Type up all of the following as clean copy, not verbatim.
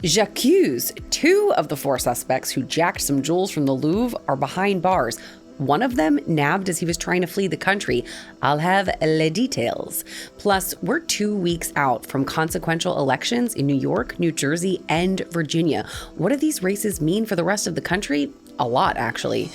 J'accuse. 2 of the 4 suspects who jacked some jewels from the Louvre are behind bars. One of them nabbed as he was trying to flee the country. I'll have les details. Plus, we're 2 weeks out from consequential elections in New York, New Jersey, and Virginia. What do these races mean for the rest of the country? A lot, actually.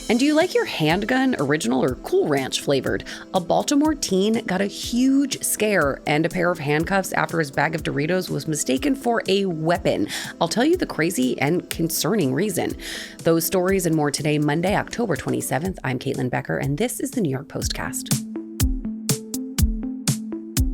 And do you like your handgun original or Cool Ranch flavored? A Baltimore teen got a huge scare and a pair of handcuffs after his bag of Doritos was mistaken for a weapon. I'll tell you the crazy and concerning reason. Those stories and more today, Monday, October 27th. I'm Caitlin Becker, and this is the New York Postcast.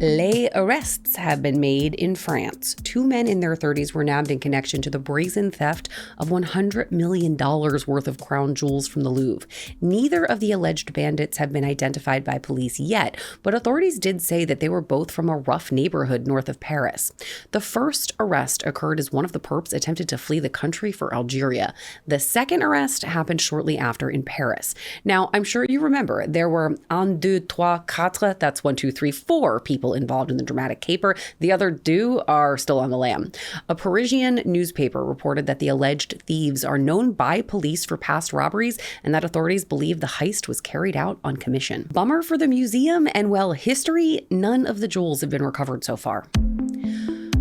Les arrests have been made in France. 2 men in their 30s were nabbed in connection to the brazen theft of $100 million worth of crown jewels from the Louvre. Neither of the alleged bandits have been identified by police yet, but authorities did say that they were both from a rough neighborhood north of Paris. The first arrest occurred as one of the perps attempted to flee the country for Algeria. The second arrest happened shortly after in Paris. Now, I'm sure you remember there were 1, 2, 3, 4, that's 1, 2, 3, 4 people involved in the dramatic caper. The other 2 are still on the lam. A Parisian newspaper reported that the alleged thieves are known by police for past robberies and that authorities believe the heist was carried out on commission. Bummer for the museum and, well, history, none of the jewels have been recovered so far.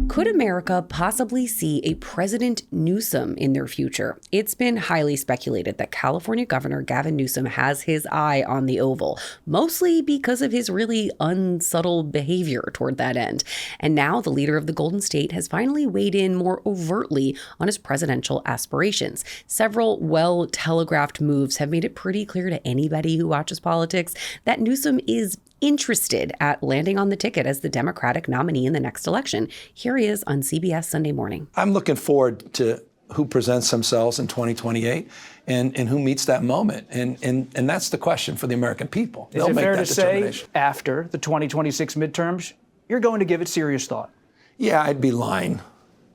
Could America possibly see a President Newsom in their future? It's been highly speculated that California Governor Gavin Newsom has his eye on the Oval, mostly because of his really unsubtle behavior toward that end. And now the leader of the Golden State has finally weighed in more overtly on his presidential aspirations. Several well-telegraphed moves have made it pretty clear to anybody who watches politics that Newsom is interested at landing on the ticket as the Democratic nominee in the next election. Here he is on CBS Sunday Morning. I'm looking forward to who presents themselves in 2028 and who meets that moment. And that's the question for the American people. Is it fair to say after the 2026 midterms, you're going to give it serious thought? Yeah, I'd be lying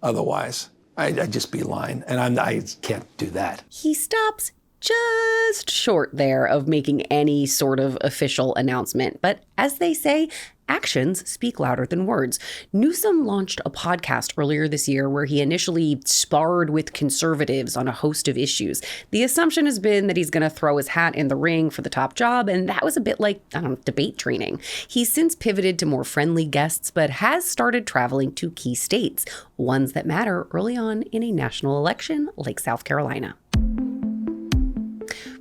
otherwise. I'd just be lying. And I can't do that. He stops just short there of making any sort of official announcement. But as they say, actions speak louder than words. Newsom launched a podcast earlier this year where he initially sparred with conservatives on a host of issues. The assumption has been that he's going to throw his hat in the ring for the top job, and that was a bit like, debate training. He's since pivoted to more friendly guests, but has started traveling to key states, ones that matter early on in a national election like South Carolina.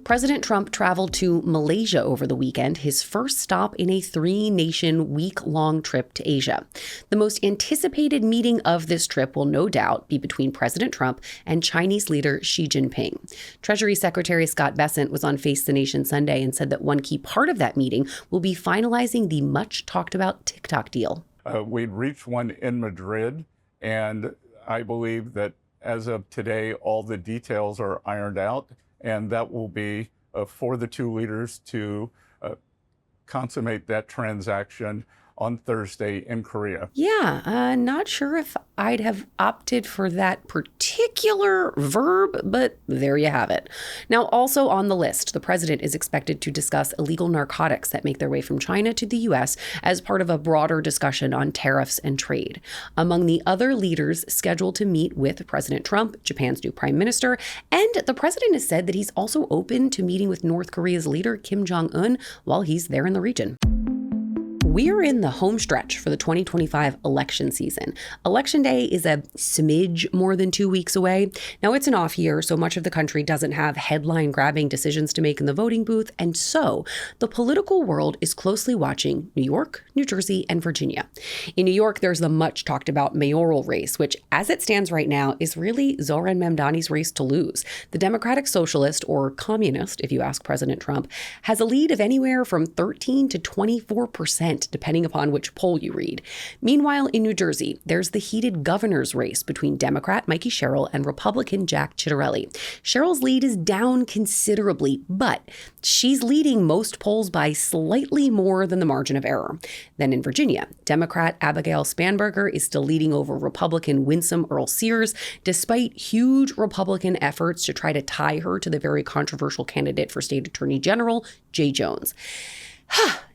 President Trump traveled to Malaysia over the weekend, his first stop in a 3-nation week-long trip to Asia. The most anticipated meeting of this trip will no doubt be between President Trump and Chinese leader Xi Jinping. Treasury Secretary Scott Bessent was on Face the Nation Sunday and said that one key part of that meeting will be finalizing the much-talked-about TikTok deal. We'd reached one in Madrid, and I believe that as of today, all the details are ironed out. And that will be for the 2 leaders to consummate that transaction on Thursday in Korea. Yeah, not sure if I'd have opted for that particular verb, but there you have it. Now, also on the list, the president is expected to discuss illegal narcotics that make their way from China to the U.S. as part of a broader discussion on tariffs and trade. Among the other leaders scheduled to meet with President Trump, Japan's new prime minister, and the president has said that he's also open to meeting with North Korea's leader, Kim Jong-un, while he's there in the region. We're in the home stretch for the 2025 election season. Election Day is a smidge more than 2 weeks away. Now, it's an off year, so much of the country doesn't have headline-grabbing decisions to make in the voting booth, and so the political world is closely watching New York, New Jersey, and Virginia. In New York, there's the much-talked-about mayoral race, which, as it stands right now, is really Zohran Mamdani's race to lose. The Democratic Socialist, or Communist, if you ask President Trump, has a lead of anywhere from 13 to 24%. Depending upon which poll you read. Meanwhile, in New Jersey, there's the heated governor's race between Democrat Mikey Sherrill and Republican Jack Ciattarelli. Sherrill's lead is down considerably, but she's leading most polls by slightly more than the margin of error. Then in Virginia, Democrat Abigail Spanberger is still leading over Republican Winsome Earl Sears, despite huge Republican efforts to try to tie her to the very controversial candidate for state attorney general, Jay Jones.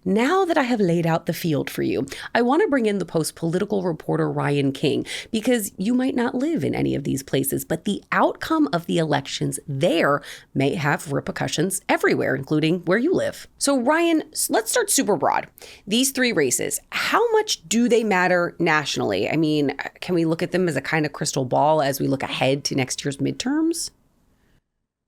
Now that I have laid out the field for you, I want to bring in the Post political reporter Ryan King, because you might not live in any of these places, but the outcome of the elections there may have repercussions everywhere, including where you live. So Ryan, let's start super broad. These three races, how much do they matter nationally? I mean, can we look at them as a kind of crystal ball as we look ahead to next year's midterms?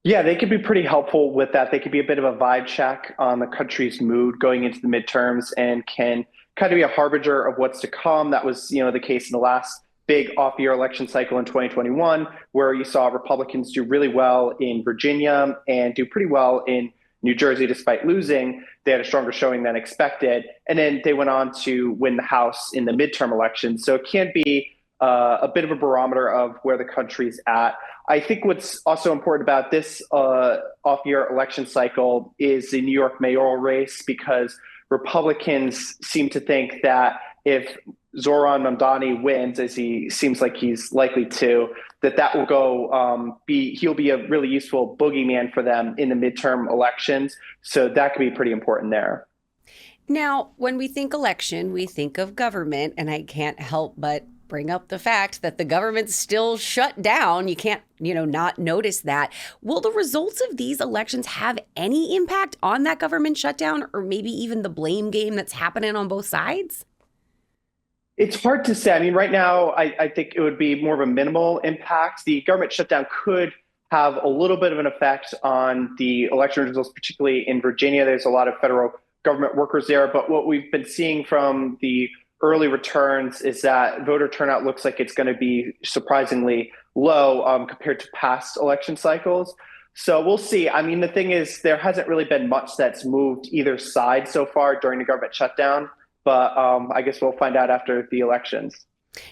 Yeah, they could be pretty helpful with that. They could be a bit of a vibe check on the country's mood going into the midterms and can kind of be a harbinger of what's to come. That was, the case in the last big off-year election cycle in 2021, where you saw Republicans do really well in Virginia and do pretty well in New Jersey despite losing. They had a stronger showing than expected. And then they went on to win the House in the midterm elections. So it can be a bit of a barometer of where the country's at. I think what's also important about this off-year election cycle is the New York mayoral race, because Republicans seem to think that if Zohran Mamdani wins, as he seems like he's likely to, that will go he'll be a really useful boogeyman for them in the midterm elections. So that could be pretty important there. Now, when we think election, we think of government, and I can't help but bring up the fact that the government's still shut down. You can't, not notice that. Will the results of these elections have any impact on that government shutdown, or maybe even the blame game that's happening on both sides? It's hard to say. I mean, right now, I think it would be more of a minimal impact. The government shutdown could have a little bit of an effect on the election results, particularly in Virginia. There's a lot of federal government workers there. But what we've been seeing from the early returns is that voter turnout looks like it's going to be surprisingly low compared to past election cycles. So we'll see. I mean, the thing is, there hasn't really been much that's moved either side so far during the government shutdown. But I guess we'll find out after the elections.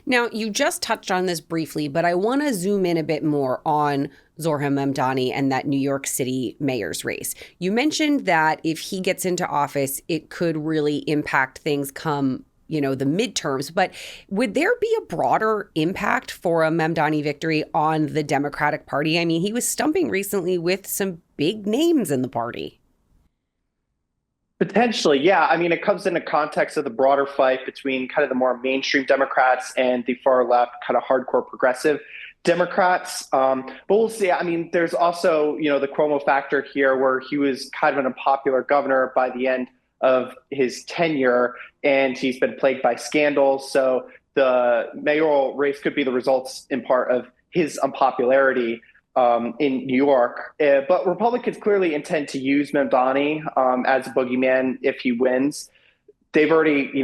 Now, you just touched on this briefly, but I want to zoom in a bit more on Zohran Mamdani and that New York City mayor's race. You mentioned that if he gets into office, it could really impact things come the midterms. But would there be a broader impact for a Mamdani victory on the Democratic Party? I mean, he was stumping recently with some big names in the party. Potentially, yeah. I mean, it comes in the context of the broader fight between kind of the more mainstream Democrats and the far left, kind of hardcore progressive Democrats. But we'll see. I mean, there's also, the Cuomo factor here, where he was kind of an unpopular governor by the end of his tenure, and he's been plagued by scandals. So the mayoral race could be the results in part of his unpopularity in New York. But Republicans clearly intend to use Mamdani as a boogeyman if he wins. They've already, the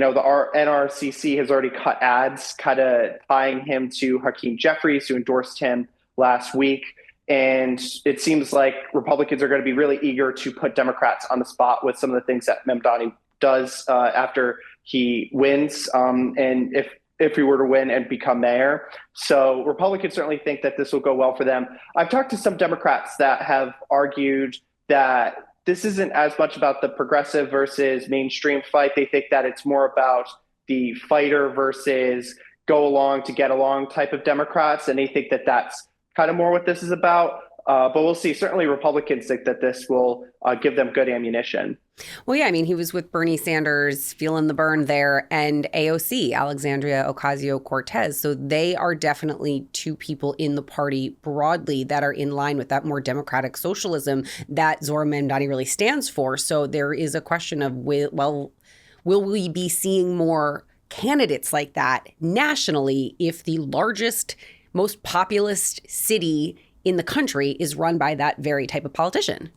NRCC has already cut ads kind of tying him to Hakeem Jeffries, who endorsed him last week. And it seems like Republicans are going to be really eager to put Democrats on the spot with some of the things that Mamdani does after he wins, and if he were to win and become mayor. So Republicans certainly think that this will go well for them. I've talked to some Democrats that have argued that this isn't as much about the progressive versus mainstream fight. They think that it's more about the fighter versus go along to get along type of Democrats. And they think that that's kind of more what this is about. But we'll see. Certainly Republicans think that this will give them good ammunition. Well, yeah, I mean, he was with Bernie Sanders feeling the burn there, and AOC, Alexandria Ocasio-Cortez. So they are definitely two people in the party broadly that are in line with that more democratic socialism that Zohran Mamdani really stands for. So there is a question of, will we be seeing more candidates like that nationally if the largest, most populous city in the country is run by that very type of politician?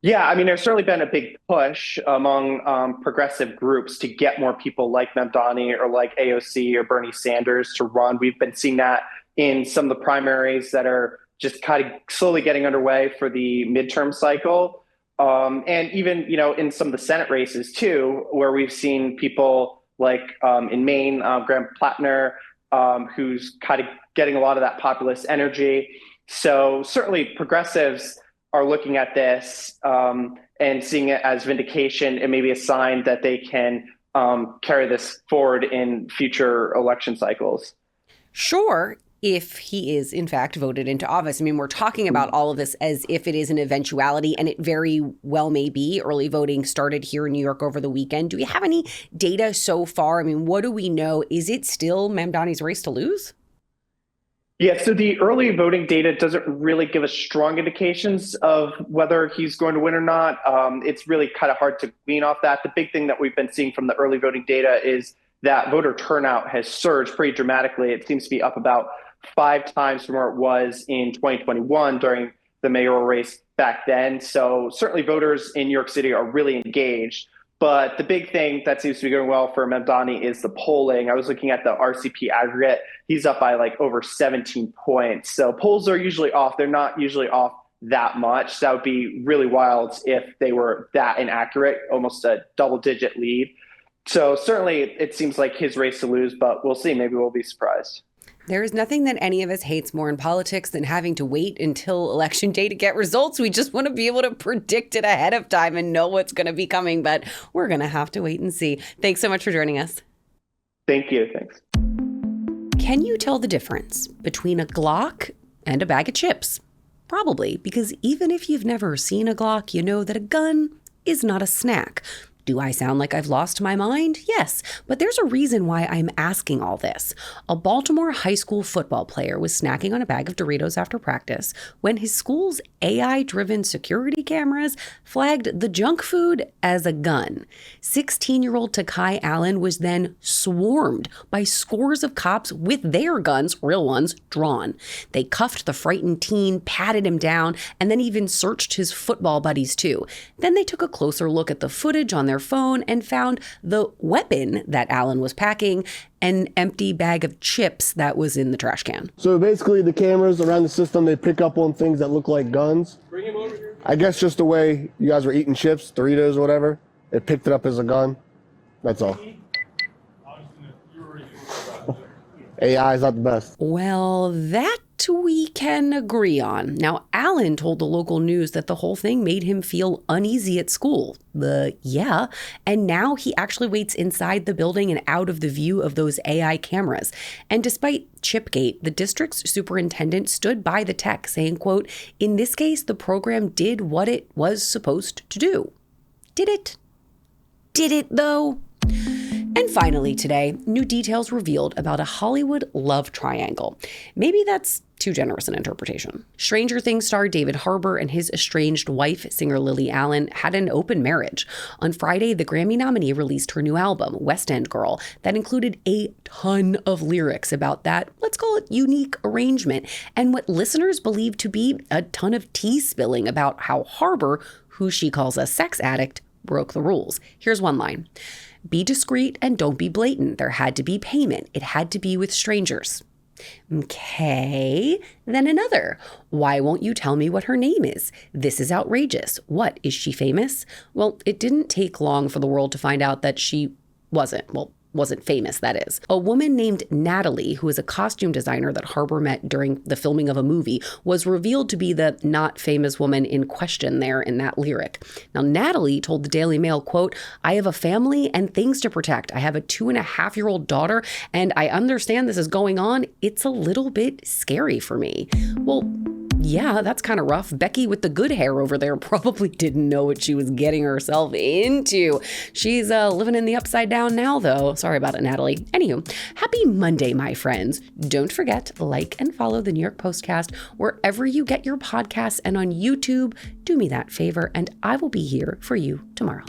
Yeah, I mean, there's certainly been a big push among progressive groups to get more people like Mamdani or like AOC or Bernie Sanders to run. We've been seeing that in some of the primaries that are just kind of slowly getting underway for the midterm cycle. And even, in some of the Senate races, too, where we've seen people like in Maine, Graham Plattner, who's kind of getting a lot of that populist energy. So certainly progressives are looking at this and seeing it as vindication and maybe a sign that they can carry this forward in future election cycles. Sure. if he is, in fact, voted into office. I mean, we're talking about all of this as if it is an eventuality, and it very well may be. Early voting started here in New York over the weekend. Do we have any data so far? I mean, what do we know? Is it still Mamdani's race to lose? Yeah, so the early voting data doesn't really give us strong indications of whether he's going to win or not. It's really kind of hard to glean off that. The big thing that we've been seeing from the early voting data is that voter turnout has surged pretty dramatically. It seems to be up about 5 times from where it was in 2021 during the mayoral race back then. So certainly voters in New York City are really engaged. But the big thing that seems to be going well for Mamdani is the polling. I was looking at the RCP aggregate. He's up by like over 17 points. So polls are usually off. They're not usually off that much. That would be really wild if they were that inaccurate, almost a double-digit lead. So certainly it seems like his race to lose, but we'll see. Maybe we'll be surprised. There is nothing that any of us hates more in politics than having to wait until election day to get results. We just want to be able to predict it ahead of time and know what's going to be coming, but we're going to have to wait and see. Thanks so much for joining us. Thank you. Thanks. Can you tell the difference between a Glock and a bag of chips? Probably, because even if you've never seen a Glock, you know that a gun is not a snack. Do I sound like I've lost my mind? Yes, but there's a reason why I'm asking all this. A Baltimore high school football player was snacking on a bag of Doritos after practice when his school's AI-driven security cameras flagged the junk food as a gun. 16-year-old Takai Allen was then swarmed by scores of cops with their guns, real ones, drawn. They cuffed the frightened teen, patted him down, and then even searched his football buddies too. Then they took a closer look at the footage on their phone and found the weapon that Allen was packing, an empty bag of chips that was in the trash can. So basically the cameras around the system, they pick up on things that look like guns. Bring him over here. I guess just the way you guys were eating chips, Doritos or whatever, it picked it up as a gun. That's all. AI is not the best. Well, that we can agree on. Now, Allen told the local news that the whole thing made him feel uneasy at school. Yeah. And now he actually waits inside the building and out of the view of those AI cameras. And despite Chipgate, the district's superintendent stood by the tech saying, quote, "In this case, the program did what it was supposed to do." Did it? Did it, though? And finally today, new details revealed about a Hollywood love triangle. Maybe that's too generous an interpretation. Stranger Things star David Harbour and his estranged wife, singer Lily Allen, had an open marriage. On Friday, the Grammy nominee released her new album, West End Girl, that included a ton of lyrics about that, let's call it, unique arrangement, and what listeners believe to be a ton of tea spilling about how Harbour, who she calls a sex addict, broke the rules. Here's one line. "Be discreet and don't be blatant. There had to be payment. It had to be with strangers." Okay, then another. "Why won't you tell me what her name is? This is outrageous. What, is she famous?" Well, it didn't take long for the world to find out that she wasn't famous, that is. A woman named Natalie, who is a costume designer that Harbour met during the filming of a movie, was revealed to be the not famous woman in question there in that lyric. Now, Natalie told the Daily Mail, quote, "I have a family and things to protect. I have a 2.5-year-old daughter, and I understand this is going on. It's a little bit scary for me." Well, yeah, that's kind of rough. Becky with the good hair over there probably didn't know what she was getting herself into. She's living in the upside down now, though. Sorry about it, Natalie. Anywho, happy Monday, my friends. Don't forget, like and follow the New York Postcast wherever you get your podcasts, and on YouTube. Do me that favor, and I will be here for you tomorrow.